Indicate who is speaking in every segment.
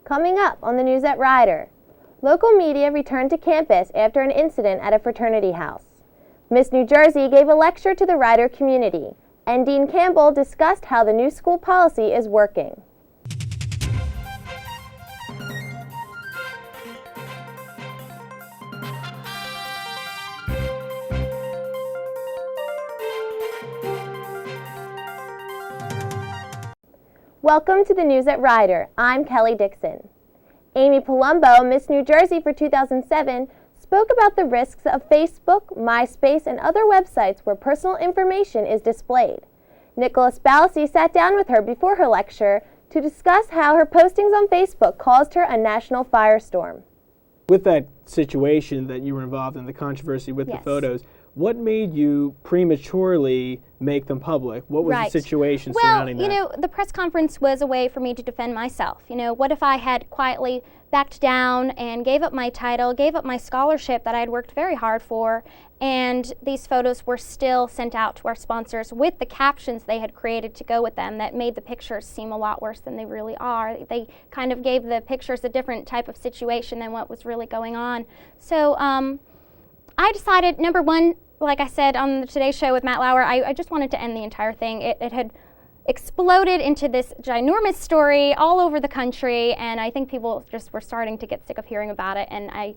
Speaker 1: Coming up on the news at Rider, local media returned to campus after an incident at a fraternity house. Miss New Jersey gave a lecture to the Rider community, and Dean Campbell discussed how the new school policy is working. Welcome to the news at Rider. I'm Kelly Dixon. Amy Palumbo, Miss New Jersey for 2007, spoke about the risks of Facebook, MySpace, and other websites where personal information is displayed. Nicholas Balsi sat down with her before her lecture to discuss how her postings on Facebook caused her a national firestorm.
Speaker 2: With that situation that you were involved in, the controversy with the photos, what made you prematurely make them public? What was the situation surrounding that?
Speaker 3: Well, the press conference was a way for me to defend myself. What if I had quietly backed down and gave up my title, gave up my scholarship that I had worked very hard for, and these photos were still sent out to our sponsors with the captions they had created to go with them that made the pictures seem a lot worse than they really are. They kind of gave the pictures a different type of situation than what was really going on. So I decided, number one, like I said on the Today Show with Matt Lauer, I just wanted to end the entire thing. It had exploded into this ginormous story all over the country, and I think people just were starting to get sick of hearing about it. And I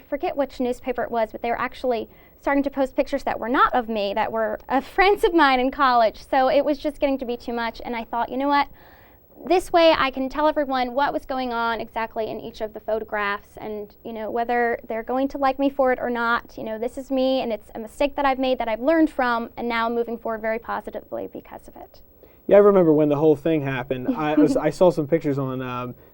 Speaker 3: forget which newspaper it was, but they were actually starting to post pictures that were not of me, that were of friends of mine in college. So it was just getting to be too much, and I thought, you know what? This way I can tell everyone what was going on exactly in each of the photographs, and whether they're going to like me for it or not. This is me, and it's a mistake that I've made that I've learned from, and now I'm moving forward very positively because of it.
Speaker 2: Yeah, I remember when the whole thing happened. I saw some pictures on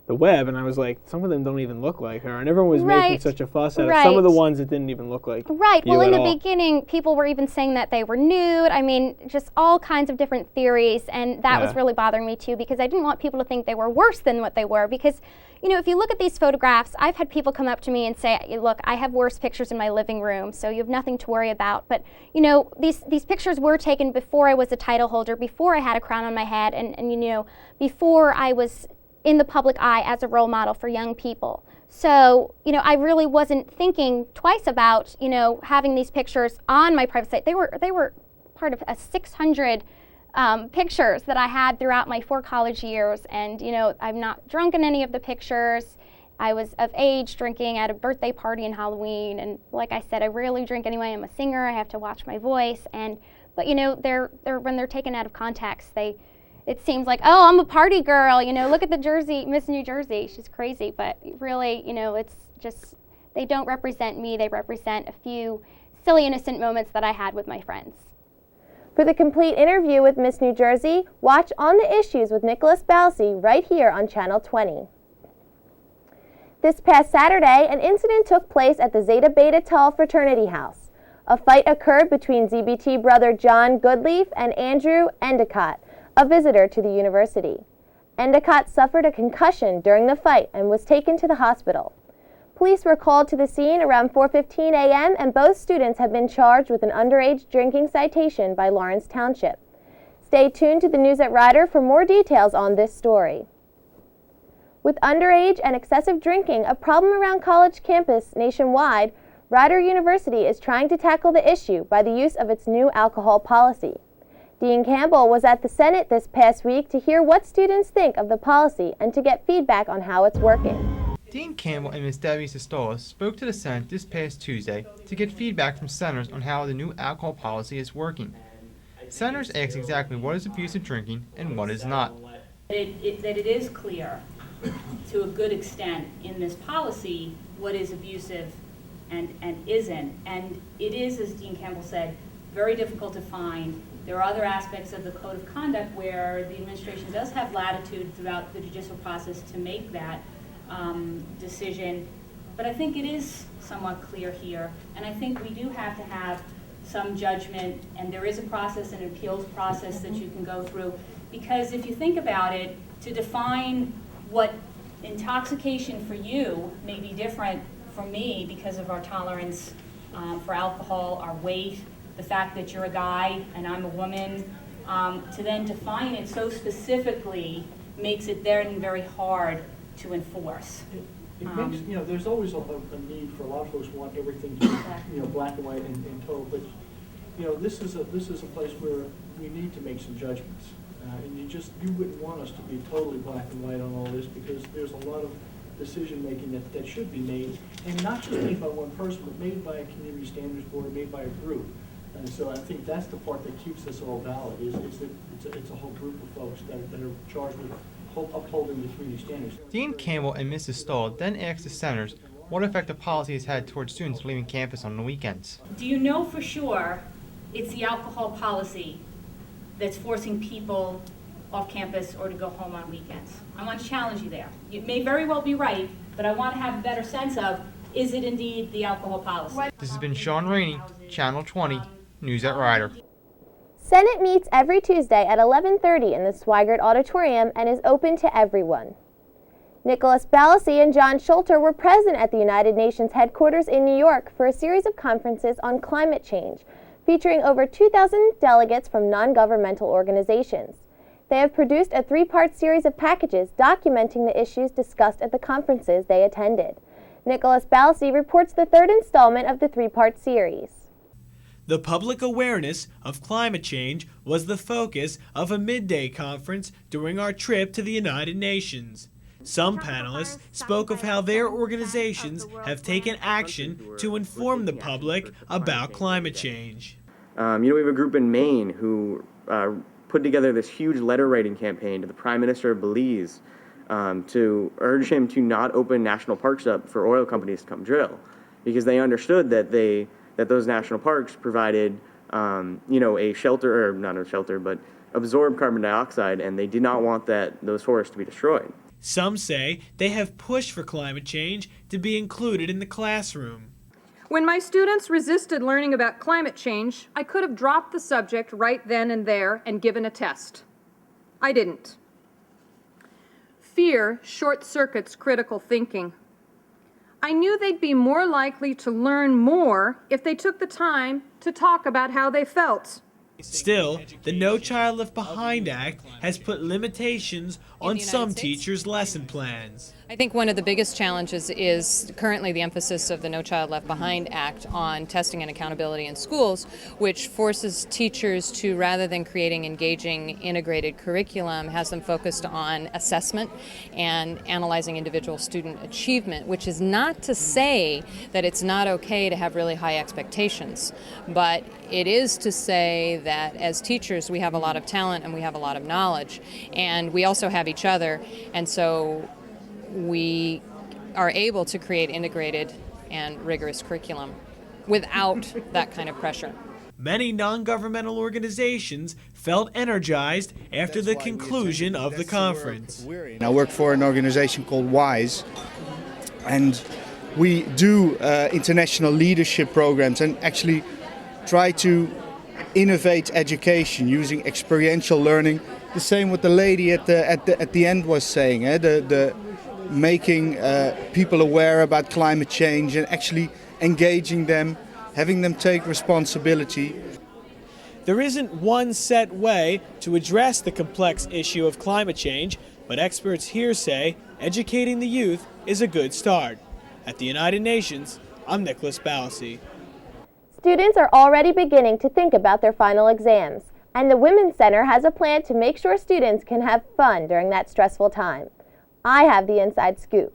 Speaker 2: the web, and I was like, some of them don't even look like her, and everyone was making such a fuss out of some of the ones that didn't even look like
Speaker 3: Right.
Speaker 2: you
Speaker 3: Well, in
Speaker 2: at
Speaker 3: the
Speaker 2: all.
Speaker 3: beginning, people were even saying that they were nude. I mean, just all kinds of different theories, and that was really bothering me too, because I didn't want people to think they were worse than what they were. Because if you look at these photographs, I've had people come up to me and say, look, I have worse pictures in my living room, so you have nothing to worry about. But these pictures were taken before I was a title holder, before I had a crown on my head, and before I was in the public eye as a role model for young people. So, I really wasn't thinking twice about, having these pictures on my private site. They were part of a 600 pictures that I had throughout my 4 college years, and I'm not drunk in any of the pictures. I was of age drinking at a birthday party and Halloween, and like I said, I rarely drink anyway. I'm a singer. I have to watch my voice, but they're when they're taken out of context, it seems like, oh, I'm a party girl, look at the Miss New Jersey, she's crazy. But really, it's just, they don't represent me, they represent a few silly, innocent moments that I had with my friends.
Speaker 1: For the complete interview with Miss New Jersey, watch On the Issues with Nicholas Balsi right here on Channel 20. This past Saturday, an incident took place at the Zeta Beta Tau fraternity house. A fight occurred between ZBT brother John Goodleaf and Andrew Endicott, a visitor to the university. Endicott suffered a concussion during the fight and was taken to the hospital. Police were called to the scene around 4:15 a.m. and both students have been charged with an underage drinking citation by Lawrence Township. Stay tuned to the News at Rider for more details on this story. With underage and excessive drinking a problem around college campus nationwide, Rider University is trying to tackle the issue by the use of its new alcohol policy. Dean Campbell was at the Senate this past week to hear what students think of the policy and to get feedback on how it's working.
Speaker 4: Dean Campbell and Ms. Debbie Sestola spoke to the Senate this past Tuesday to get feedback from senators on how the new alcohol policy is working. Senators asked exactly what is abusive drinking and what is not.
Speaker 5: That it is clear to a good extent in this policy what is abusive and isn't. And it is, as Dean Campbell said, very difficult to find. There are other aspects of the code of conduct where the administration does have latitude throughout the judicial process to make that decision, but I think it is somewhat clear here, and I think we do have to have some judgment, and there is a process, an appeals process that you can go through, because if you think about it, to define what intoxication for you may be different from me because of our tolerance for alcohol, our weight, the fact that you're a guy and I'm a woman, to then define it so specifically makes it then very hard to enforce.
Speaker 6: It makes, there's always a need for a lot of folks who want everything to be, black and white and total, but, this is a place where we need to make some judgments. And you wouldn't want us to be totally black and white on all this, because there's a lot of decision-making that should be made, and not just made by one person, but made by a community standards board, made by a group. And so I think that's the part that keeps this all valid, is that it's a whole group of folks that are charged with upholding the community standards.
Speaker 4: Dean Campbell and Mrs. Stahl then asked the senators what effect the policy has had towards students leaving campus on the weekends.
Speaker 5: Do you know for sure it's the alcohol policy that's forcing people off campus or to go home on weekends? I want to challenge you there. You may very well be right, but I want to have a better sense of, is it indeed the alcohol policy?
Speaker 4: This has been Sean Rainey, Channel 20, News at Rider.
Speaker 1: Senate meets every Tuesday at 11:30 in the Swigert Auditorium and is open to everyone. Nicholas Ballasy and John Schulter were present at the United Nations headquarters in New York for a series of conferences on climate change, featuring over 2,000 delegates from non-governmental organizations. They have produced a 3-part series of packages documenting the issues discussed at the conferences they attended. Nicholas Ballasy reports the 3rd installment of the 3-part series.
Speaker 7: The public awareness of climate change was the focus of a midday conference during our trip to the United Nations. Some panelists spoke of how their organizations have taken action to inform the public about climate change.
Speaker 8: We have a group in Maine who put together this huge letter writing campaign to the Prime Minister of Belize to urge him to not open national parks up for oil companies to come drill, because they understood that those national parks provided a shelter, or not a shelter, but absorb carbon dioxide, and they did not want those forests to be destroyed.
Speaker 7: Some say they have pushed for climate change to be included in the classroom.
Speaker 9: When my students resisted learning about climate change, I could have dropped the subject right then and there and given a test. I didn't. Fear short-circuits critical thinking. I knew they'd be more likely to learn more if they took the time to talk about how they felt.
Speaker 7: Still, the No Child Left Behind Act has put limitations on some teachers' lesson plans.
Speaker 10: I think one of the biggest challenges is currently the emphasis of the No Child Left Behind Act on testing and accountability in schools, which forces teachers to, rather than creating engaging integrated curriculum, has them focused on assessment and analyzing individual student achievement, which is not to say that it's not okay to have really high expectations, but it is to say that as teachers we have a lot of talent and we have a lot of knowledge, and we also have each other, and so we are able to create integrated and rigorous curriculum without that kind of pressure.
Speaker 7: Many non-governmental organizations felt energized after the conclusion of the conference.
Speaker 11: I work for an organization called WISE, and we do international leadership programs and actually try to innovate education using experiential learning. The same what the lady at the end was saying, the making people aware about climate change and actually engaging them, having them take responsibility.
Speaker 7: There isn't one set way to address the complex issue of climate change, but experts here say educating the youth is a good start. At the United Nations, I'm Nicholas Ballasy.
Speaker 1: Students are already beginning to think about their final exams, and the Women's Center has a plan to make sure students can have fun during that stressful time. I have the inside scoop.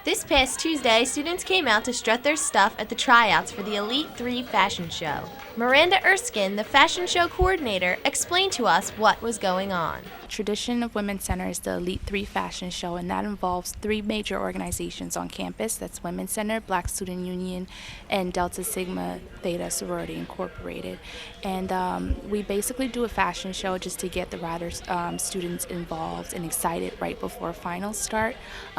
Speaker 12: This past Tuesday, students came out to strut their stuff at the tryouts for the Elite 3 fashion show. Miranda Erskine, the fashion show coordinator, explained to us what was going on.
Speaker 13: Tradition of Women's Center is the Elite 3 fashion show, and that involves 3 major organizations on campus. That's Women's Center, Black Student Union, and Delta Sigma Theta Sorority Incorporated. And we basically do a fashion show just to get the riders, students involved and excited right before finals start.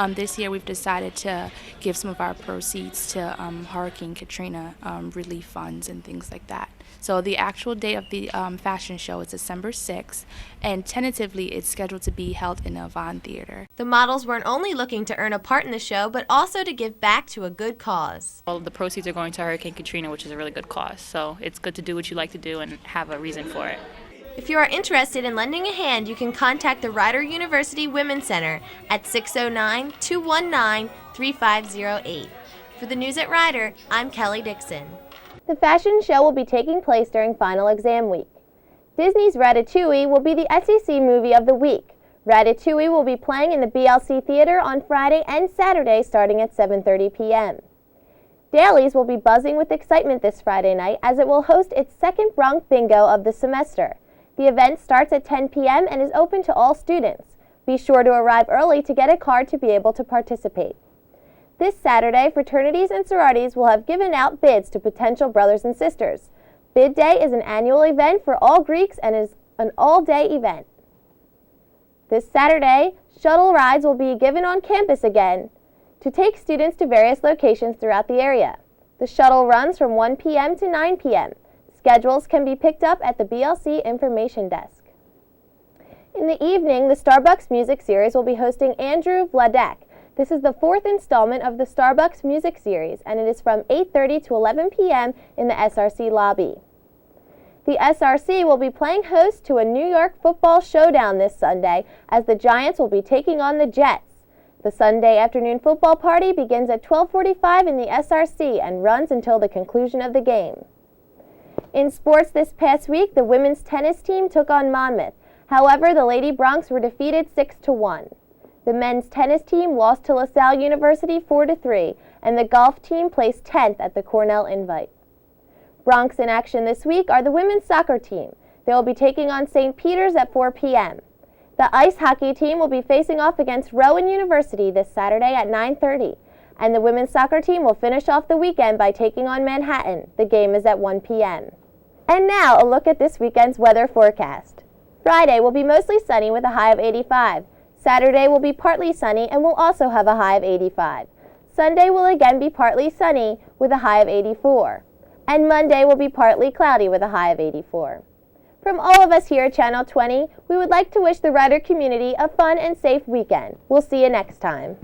Speaker 13: This year we've decided to give some of our proceeds to Hurricane Katrina relief funds and things like that. So the actual day of the fashion show is December 6th, and tentatively it's scheduled to be held in the Avant Theater.
Speaker 12: The models weren't only looking to earn a part in the show, but also to give back to a good cause.
Speaker 14: All of the proceeds are going to Hurricane Katrina, which is a really good cause. So it's good to do what you like to do and have a reason for it.
Speaker 12: If you are interested in lending a hand, you can contact the Rider University Women's Center at 609-219-3508. For the news at Rider, I'm Kelly Dixon.
Speaker 1: The fashion show will be taking place during final exam week. Disney's Ratatouille will be the SEC movie of the week. Ratatouille will be playing in the BLC Theater on Friday and Saturday starting at 7:30 p.m. Dailies will be buzzing with excitement this Friday night as it will host its second Bronx Bingo of the semester. The event starts at 10 p.m. and is open to all students. Be sure to arrive early to get a card to be able to participate. This Saturday, fraternities and sororities will have given out bids to potential brothers and sisters. Bid Day is an annual event for all Greeks and is an all-day event. This Saturday, shuttle rides will be given on campus again to take students to various locations throughout the area. The shuttle runs from 1 p.m. to 9 p.m. Schedules can be picked up at the BLC information desk. In the evening, the Starbucks Music Series will be hosting Andrew Vladek. This is the fourth installment of the Starbucks Music Series, and it is from 8:30 to 11 p.m. in the SRC lobby. The SRC will be playing host to a New York football showdown this Sunday as the Giants will be taking on the Jets. The Sunday afternoon football party begins at 12:45 in the SRC and runs until the conclusion of the game. In sports this past week, the women's tennis team took on Monmouth. However, the Lady Broncs were defeated 6-1. The men's tennis team lost to LaSalle University 4-3, and the golf team placed 10th at the Cornell Invite. Broncs in action this week are the women's soccer team. They will be taking on St. Peter's at 4 p.m. The ice hockey team will be facing off against Rowan University this Saturday at 9:30. And the women's soccer team will finish off the weekend by taking on Manhattan. The game is at 1 p.m. And now a look at this weekend's weather forecast. Friday will be mostly sunny with a high of 85. Saturday will be partly sunny and will also have a high of 85. Sunday will again be partly sunny with a high of 84. And Monday will be partly cloudy with a high of 84. From all of us here at Channel 20, we would like to wish the Rider community a fun and safe weekend. We'll see you next time.